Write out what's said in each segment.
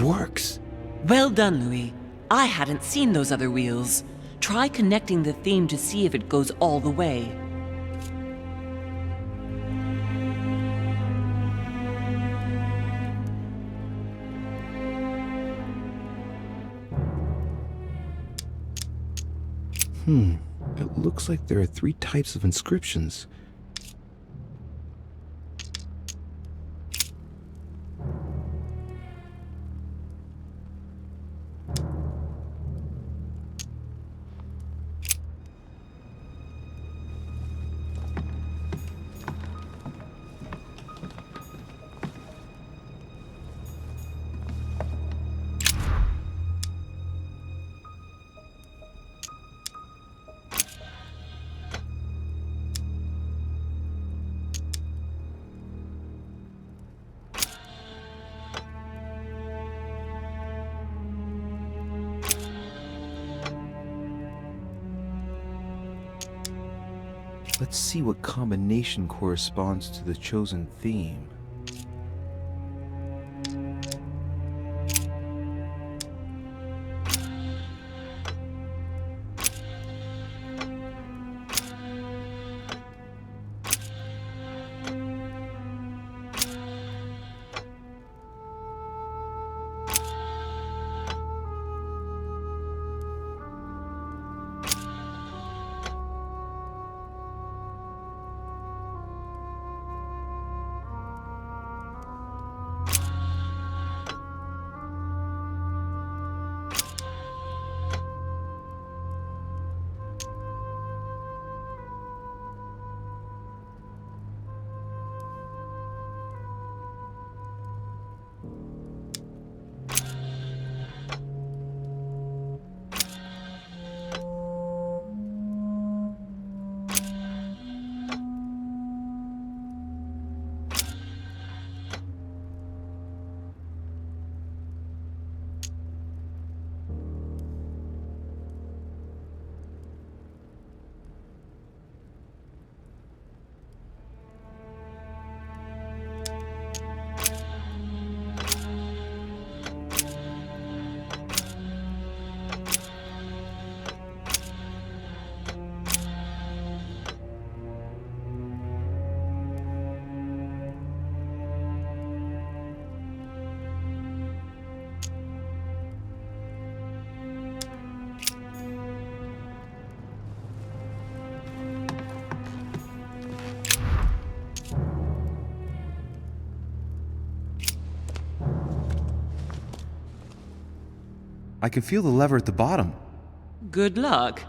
works. Well done, Louis. I hadn't seen those other wheels. Try connecting the theme to see if it goes all the way. It looks like there are 3 types of inscriptions. Let's see what combination corresponds to the chosen theme. I can feel the lever at the bottom. Good luck.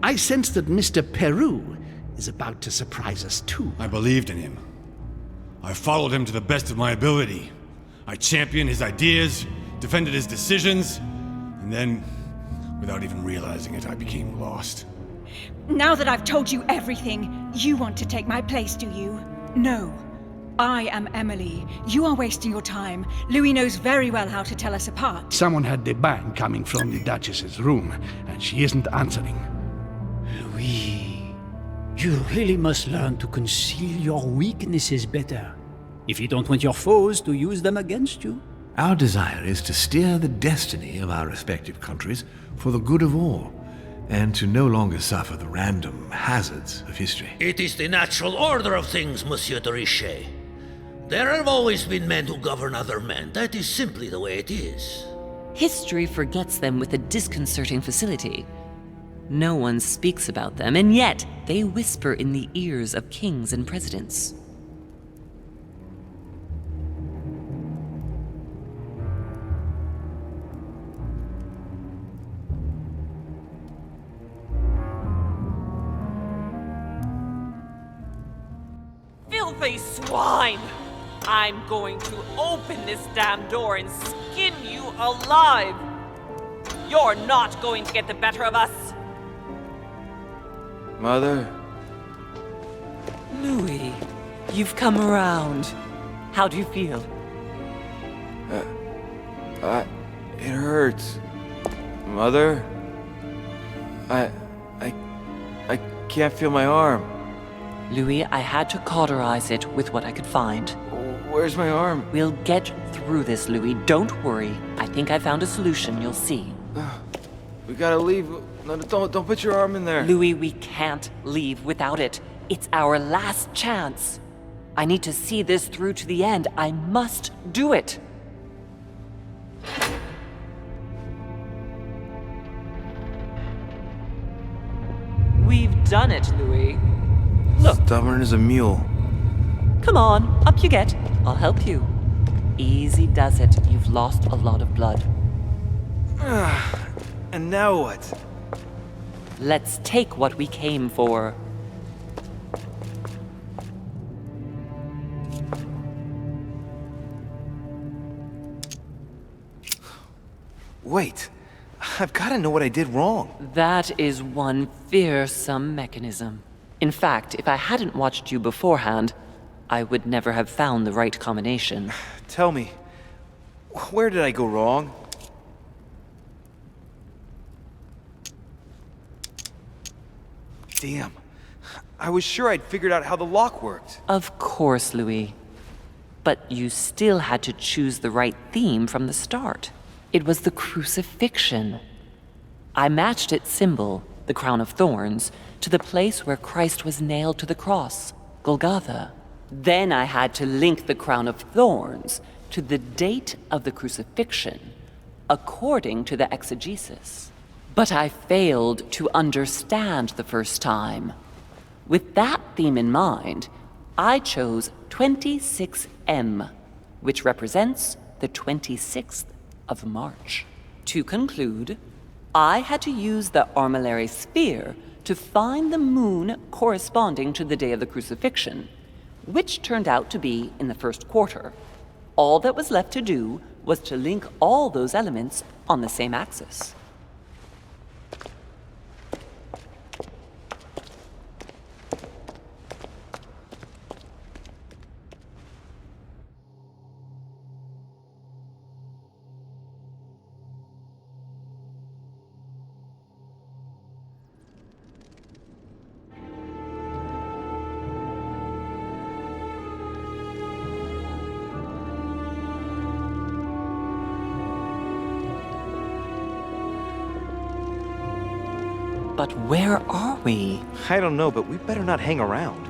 I sense that Mr. Peru is about to surprise us too. I believed in him. I followed him to the best of my ability. I championed his ideas, defended his decisions, and then, without even realizing it, I became lost. Now that I've told you everything, you want to take my place, do you? No. I am Emily. You are wasting your time. Louis knows very well how to tell us apart. Someone had the bang coming from the Duchess's room, and she isn't answering. Louis, you really must learn to conceal your weaknesses better, if you don't want your foes to use them against you. Our desire is to steer the destiny of our respective countries for the good of all, and to no longer suffer the random hazards of history. It is the natural order of things, Monsieur de Richet. There have always been men who govern other men. That is simply the way it is. History forgets them with a disconcerting facility. No one speaks about them, and yet they whisper in the ears of kings and presidents. Filthy swine! I'm going to open this damn door and skin you alive! You're not going to get the better of us! Mother? Louis, you've come around. How do you feel? It hurts. Mother? I can't feel my arm. Louis, I had to cauterize it with what I could find. Where's my arm? We'll get through this, Louis. Don't worry. I think I found a solution. You'll see. We gotta leave. No, don't put your arm in there. Louis, we can't leave without it. It's our last chance. I need to see this through to the end. I must do it. We've done it, Louis. Look. Stubborn as a mule. Come on, up you get. I'll help you. Easy does it. You've lost a lot of blood. And now what? Let's take what we came for. Wait. I've gotta know what I did wrong. That is one fearsome mechanism. In fact, if I hadn't watched you beforehand, I would never have found the right combination. Tell me, where did I go wrong? Damn. I was sure I'd figured out how the lock worked. Of course, Louis. But you still had to choose the right theme from the start. It was the crucifixion. I matched its symbol, the crown of thorns, to the place where Christ was nailed to the cross, Golgotha. Then I had to link the crown of thorns to the date of the crucifixion, according to the exegesis. But I failed to understand the first time. With that theme in mind, I chose 26M, which represents the 26th of March. To conclude, I had to use the armillary sphere to find the moon corresponding to the day of the crucifixion, which turned out to be in the first quarter. All that was left to do was to link all those elements on the same axis. But where are we? I don't know, but we better not hang around.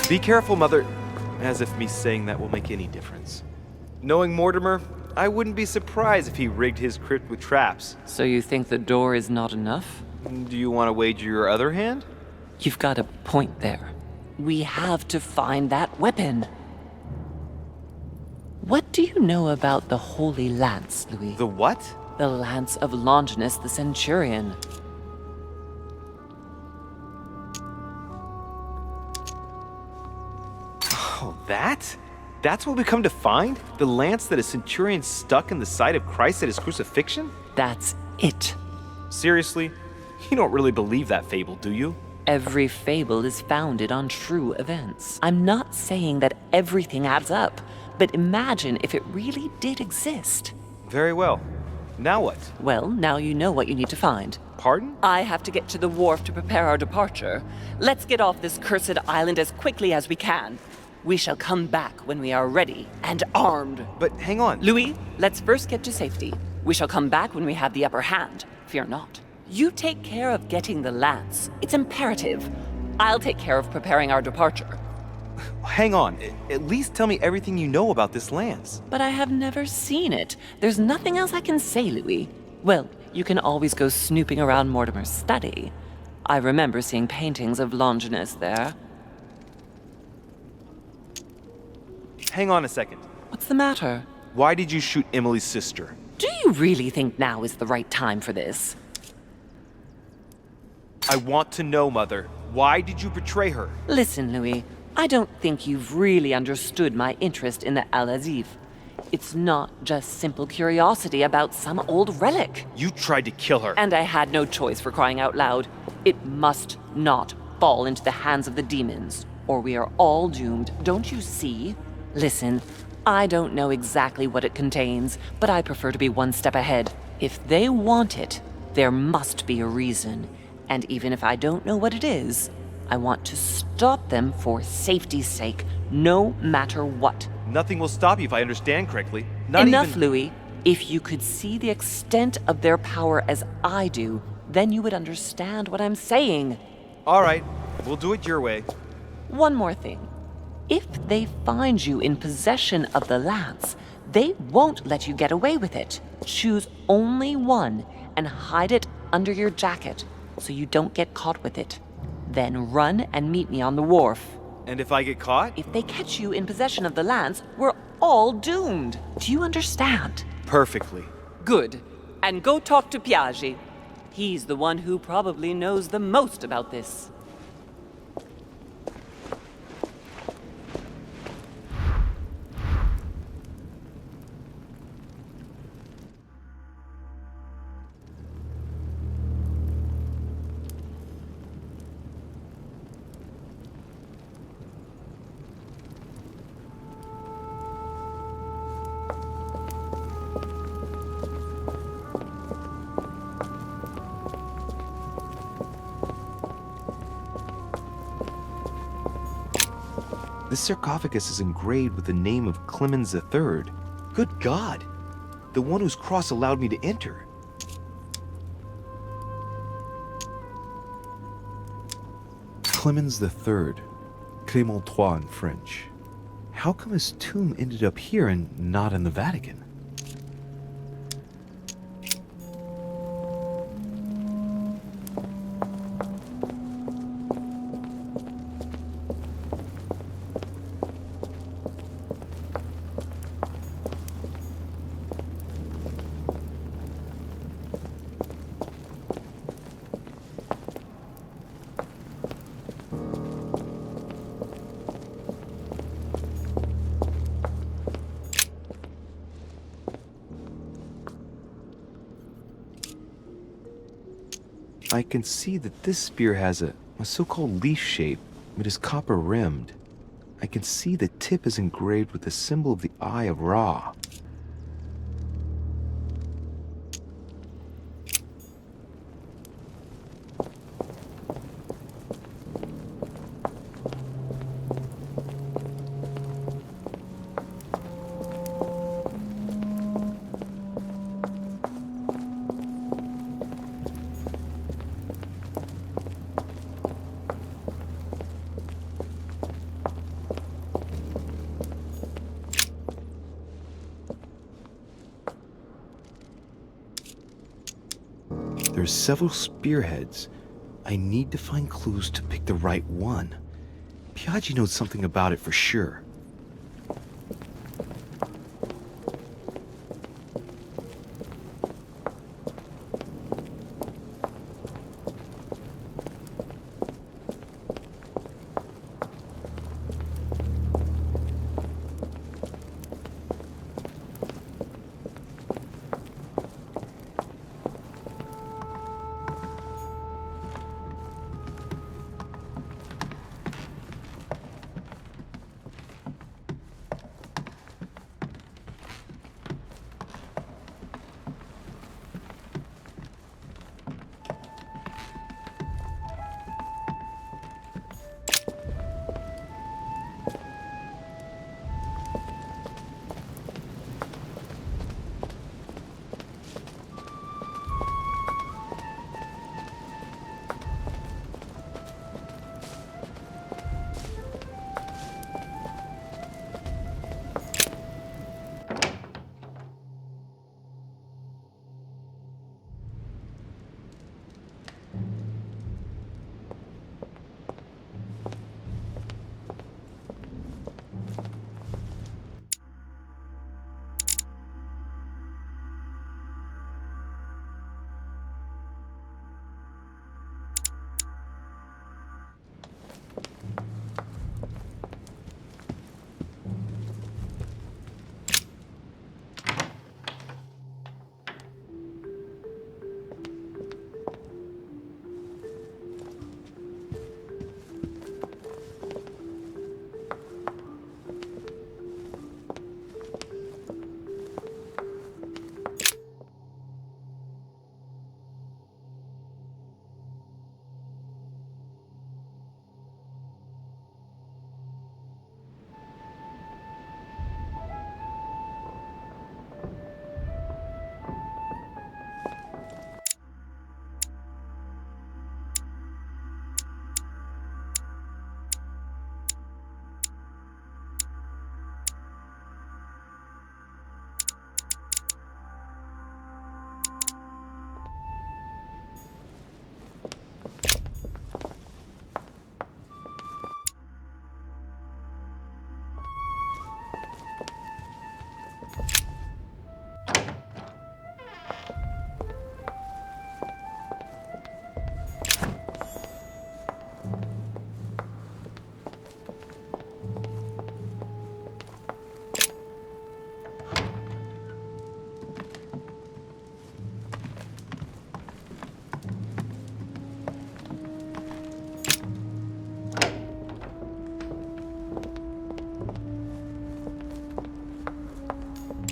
Be careful, Mother. As if me saying that will make any difference. Knowing Mortimer, I wouldn't be surprised if he rigged his crypt with traps. So you think the door is not enough? Do you want to wager your other hand? You've got a point there. We have to find that weapon. What do you know about the Holy Lance, Louis? The what? The Lance of Longinus the Centurion. Oh, that? That's what we come to find? The lance that a centurion stuck in the side of Christ at his crucifixion? That's it. Seriously? You don't really believe that fable, do you? Every fable is founded on true events. I'm not saying that everything adds up, but imagine if it really did exist. Very well. Now what? Well, now you know what you need to find. Pardon? I have to get to the wharf to prepare our departure. Let's get off this cursed island as quickly as we can. We shall come back when we are ready and armed. But hang on. Louis, let's first get to safety. We shall come back when we have the upper hand. Fear not. You take care of getting the lance. It's imperative. I'll take care of preparing our departure. Hang on. At least tell me everything you know about this lance. But I have never seen it. There's nothing else I can say, Louis. Well, you can always go snooping around Mortimer's study. I remember seeing paintings of Longinus there. Hang on a second. What's the matter? Why did you shoot Emily's sister? Do you really think now is the right time for this? I want to know, Mother. Why did you betray her? Listen, Louis, I don't think you've really understood my interest in the Al-Azif. It's not just simple curiosity about some old relic. You tried to kill her. And I had no choice, for crying out loud. It must not fall into the hands of the demons, or we are all doomed, don't you see? Listen, I don't know exactly what it contains, but I prefer to be one step ahead. If they want it, there must be a reason. And even if I don't know what it is, I want to stop them for safety's sake, no matter what. Nothing will stop you if I understand correctly. Not Enough, even... Louis. If you could see the extent of their power as I do, then you would understand what I'm saying. All right, we'll do it your way. One more thing. If they find you in possession of the lance, they won't let you get away with it. Choose only one and hide it under your jacket so you don't get caught with it. Then run and meet me on the wharf. And if I get caught? If they catch you in possession of the lance, we're all doomed. Do you understand? Perfectly. Good. And go talk to Piaggi. He's the one who probably knows the most about this. This sarcophagus is engraved with the name of Clemens III. Good God! The one whose cross allowed me to enter. Clemens III. Clément III in French. How come his tomb ended up here and not in the Vatican? I can see that this spear has a so-called leaf shape. It is copper rimmed. I can see the tip is engraved with the symbol of the Eye of Ra. There are several spearheads. I need to find clues to pick the right one. Piaggi knows something about it for sure.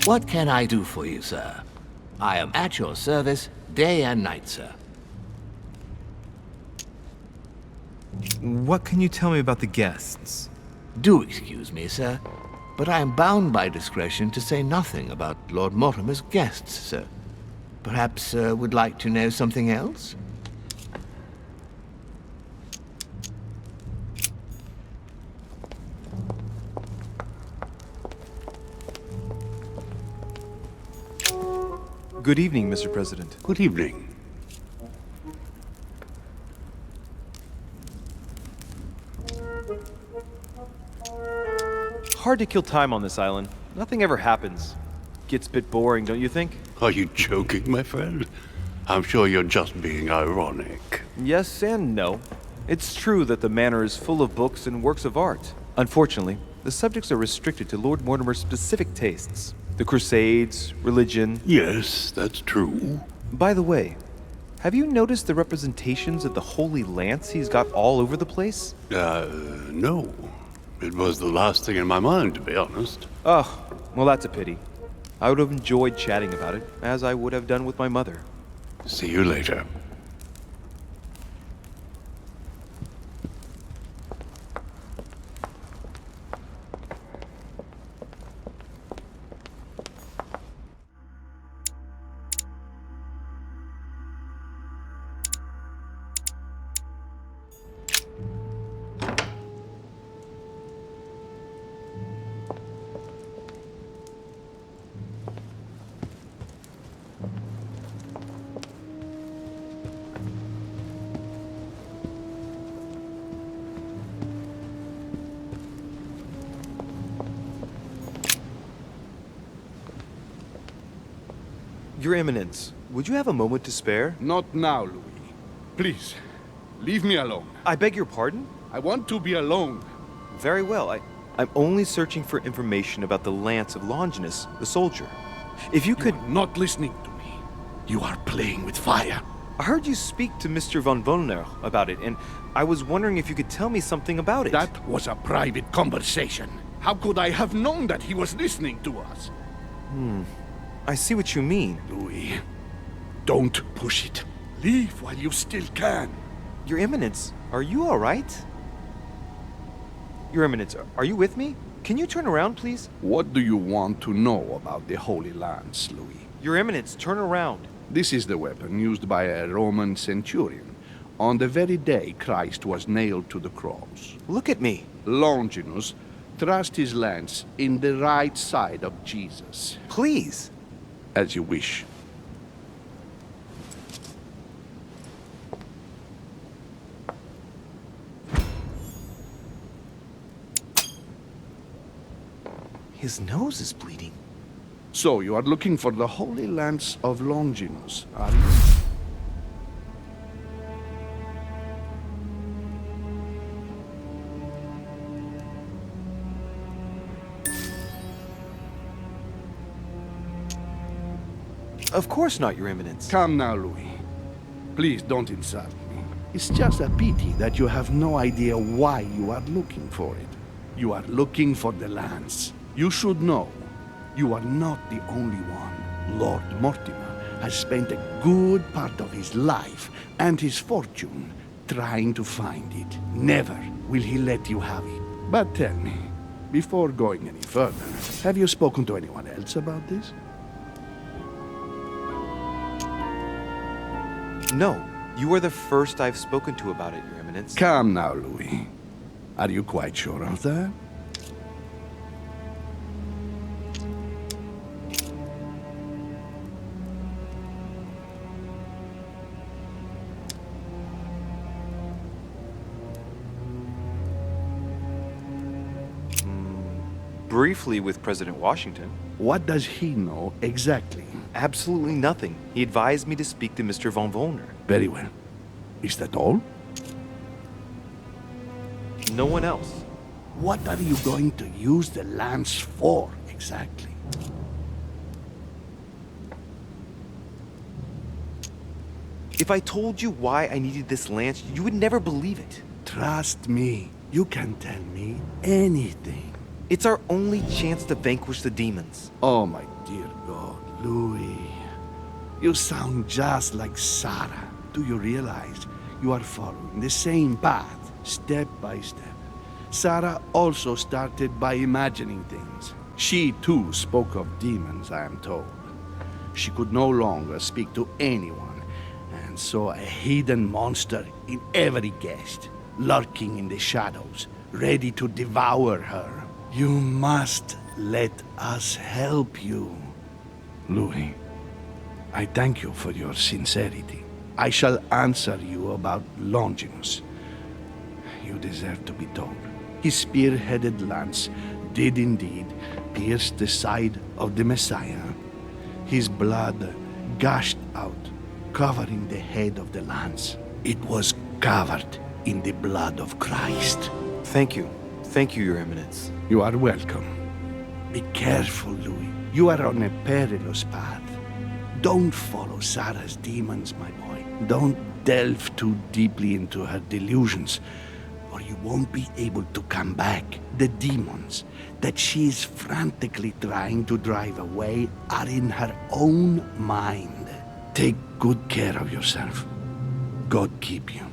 What can I do for you, sir? I am at your service day and night, sir. What can you tell me about the guests? Do excuse me, sir, but I am bound by discretion to say nothing about Lord Mortimer's guests, sir. Perhaps, sir, would like to know something else? Good evening, Mr. President. Good evening. Hard to kill time on this island. Nothing ever happens. Gets a bit boring, don't you think? Are you joking, my friend? I'm sure you're just being ironic. Yes and no. It's true that the manor is full of books and works of art. Unfortunately, the subjects are restricted to Lord Mortimer's specific tastes. The Crusades, religion... Yes, that's true. By the way, have you noticed the representations of the Holy Lance he's got all over the place? No. It was the last thing in my mind, to be honest. Oh, well that's a pity. I would have enjoyed chatting about it, as I would have done with my mother. See you later. Your Eminence, would you have a moment to spare? Not now, Louis. Please, leave me alone. I beg your pardon? I want to be alone. Very well. I'm only searching for information about the lance of Longinus, the soldier. If you could... You are not listening to me. You are playing with fire. I heard you speak to Mr. von Wollner about it, and I was wondering if you could tell me something about it. That was a private conversation. How could I have known that he was listening to us? I see what you mean. Louis, don't push it. Leave while you still can. Your Eminence, are you all right? Your Eminence, are you with me? Can you turn around, please? What do you want to know about the Holy Lance, Louis? Your Eminence, turn around. This is the weapon used by a Roman centurion on the very day Christ was nailed to the cross. Look at me. Longinus thrust his lance in the right side of Jesus. Please. As you wish. His nose is bleeding. So, you are looking for the Holy Lance of Longinus, are you? Of course not, Your Eminence. Come now, Louis. Please don't insult me. It's just a pity that you have no idea why you are looking for it. You are looking for the lance. You should know. You are not the only one. Lord Mortimer has spent a good part of his life and his fortune trying to find it. Never will he let you have it. But tell me, before going any further, have you spoken to anyone else about this? No, you are the first I've spoken to about it, Your Eminence. Come now, Louis. Are you quite sure of that? Briefly with President Washington. What does he know exactly? Absolutely nothing. He advised me to speak to Mr. von Wollner. Very well. Is that all? No one else. What are you going to use the lance for, exactly? If I told you why I needed this lance, you would never believe it. Trust me, you can tell me anything. It's our only chance to vanquish the demons. Oh, my dear God, Louis. You sound just like Sarah. Do you realize you are following the same path, step by step? Sarah also started by imagining things. She, too, spoke of demons, I am told. She could no longer speak to anyone, and saw a hidden monster in every guest, lurking in the shadows, ready to devour her. You must let us help you. Louis, I thank you for your sincerity. I shall answer you about Longinus. You deserve to be told. His spear-headed lance did indeed pierce the side of the Messiah. His blood gushed out, covering the head of the lance. It was covered in the blood of Christ. Thank you. Thank you, Your Eminence. You are welcome. Be careful, Louis. You are on a perilous path. Don't follow Sarah's demons, my boy. Don't delve too deeply into her delusions, or you won't be able to come back. The demons that she is frantically trying to drive away are in her own mind. Take good care of yourself. God keep you.